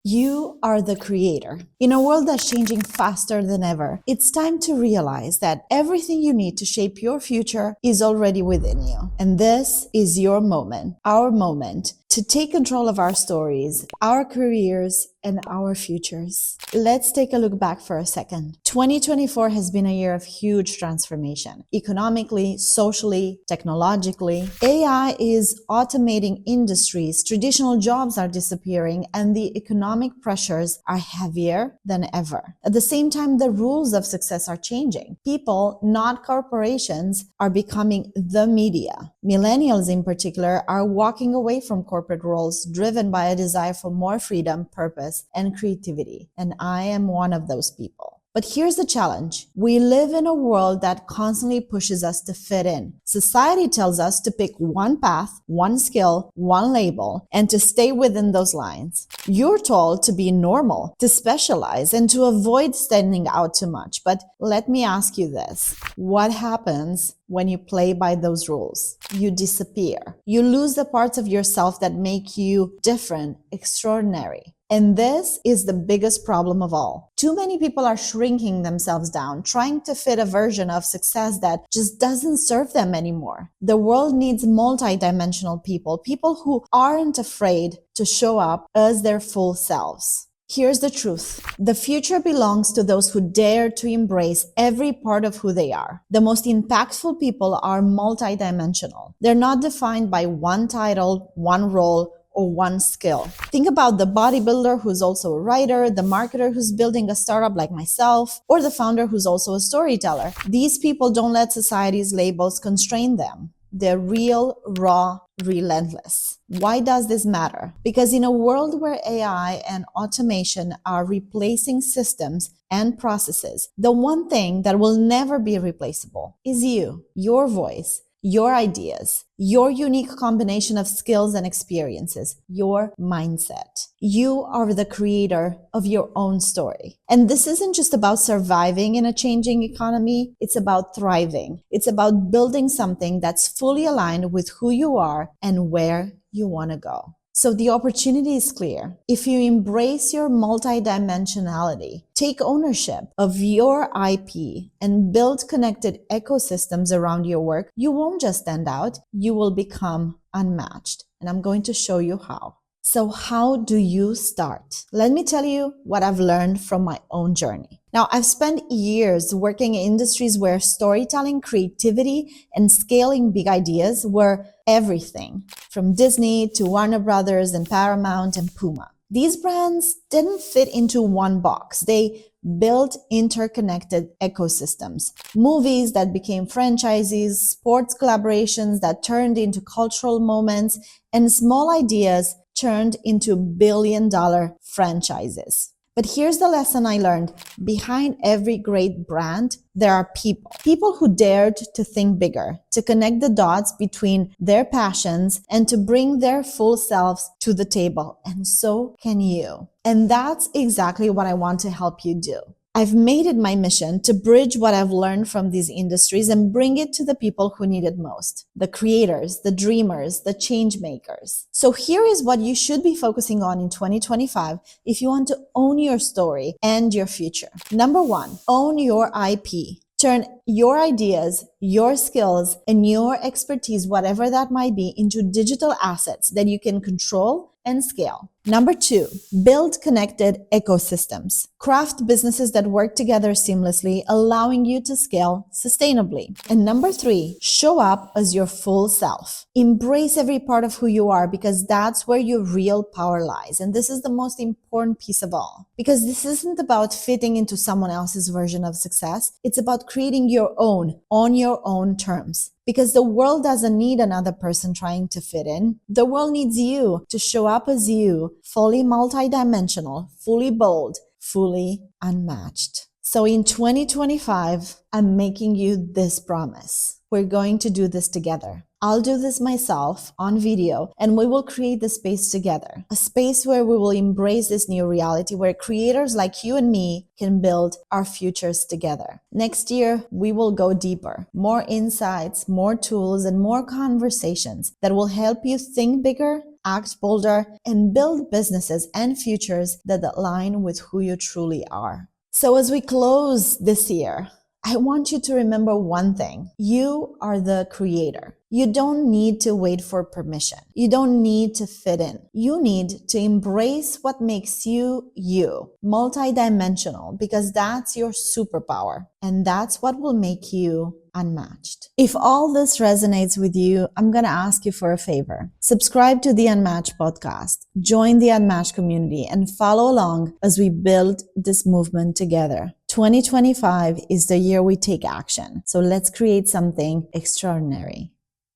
You are the creator. In a world that's changing faster than ever, it's time to realize that everything you need to shape your future is already within you. And this is your moment, our moment, to take control of our stories, our careers, and our futures. Let's take a look back for a second. 2024 has been a year of huge transformation. Economically, socially, technologically. AI is automating industries, traditional jobs are disappearing, and the economic pressures are heavier than ever. At the same time, the rules of success are changing. People, not corporations, are becoming the media. Millennials in particular are walking away from corporate roles driven by a desire for more freedom, purpose, and creativity. And I am one of those people. But here's the challenge. We live in a world that constantly pushes us to fit in. Society tells us to pick one path, one skill, one label, and to stay within those lines. You're told to be normal, to specialize, and to avoid standing out too much. But let me ask you this. What happens when you play by those rules? You disappear. You lose the parts of yourself that make you different, extraordinary. And this is the biggest problem of all. Too many people are shrinking themselves down, trying to fit a version of success that just doesn't serve them anymore. The world needs multidimensional people, people who aren't afraid to show up as their full selves. Here's the truth. The future belongs to those who dare to embrace every part of who they are. The most impactful people are multidimensional. They're not defined by one title, one role, or one skill. Think about the bodybuilder who's also a writer, the marketer who's building a startup like myself, or the founder who's also a storyteller. These people don't let society's labels constrain them. They're real, raw, relentless. Why does this matter? Because in a world where AI and automation are replacing systems and processes, the one thing that will never be replaceable is you, your voice, your ideas, your unique combination of skills and experiences, your mindset. You are the creator of your own story. And this isn't just about surviving in a changing economy. It's about thriving. It's about building something that's fully aligned with who you are and where you want to go. So the opportunity is clear. If you embrace your multidimensionality, take ownership of your IP, and build connected ecosystems around your work, you won't just stand out, you will become unmatched. And I'm going to show you how. So how do you start? Let me tell you what I've learned from my own journey. Now, I've spent years working in industries where storytelling, creativity, and scaling big ideas were everything, from Disney to Warner Brothers and Paramount and PUMA. These brands didn't fit into one box. They built interconnected ecosystems. Movies that became franchises, sports collaborations that turned into cultural moments, and small ideas turned into billion-dollar franchises. But here's the lesson I learned. Behind every great brand, there are people. People who dared to think bigger, to connect the dots between their passions, and to bring their full selves to the table. And so can you. And that's exactly what I want to help you do. I've made it my mission to bridge what I've learned from these industries and bring it to the people who need it most. The creators, the dreamers, the change makers. So here is what you should be focusing on in 2025 if you want to own your story and your future. Number one, own your IP. Turn your ideas, your skills, and your expertise, whatever that might be, into digital assets that you can control and scale. Number two, build connected ecosystems. Craft businesses that work together seamlessly, allowing you to scale sustainably. And number three, show up as your full self. Embrace every part of who you are because that's where your real power lies. And this is the most important piece of all. Because this isn't about fitting into someone else's version of success. It's about creating your own on your own terms. Because the world doesn't need another person trying to fit in. The world needs you to show up as you, fully multidimensional, fully bold, fully unmatched. So in 2025, I'm making you this promise. We're going to do this together. I'll do this myself on video, and we will create the space together. A space where we will embrace this new reality, where creators like you and me can build our futures together. Next year, we will go deeper. More insights, more tools, and more conversations that will help you think bigger act bolder, and build businesses and futures that align with who you truly are. So as we close this year, I want you to remember one thing. You are the creator. You don't need to wait for permission. You don't need to fit in. You need to embrace what makes you you, multidimensional, because that's your superpower. And that's what will make you unmatched. If all this resonates with you, I'm going to ask you for a favor. Subscribe to the Unmatched podcast, join the Unmatched community, and follow along as we build this movement together. 2025 is the year we take action. So let's create something extraordinary.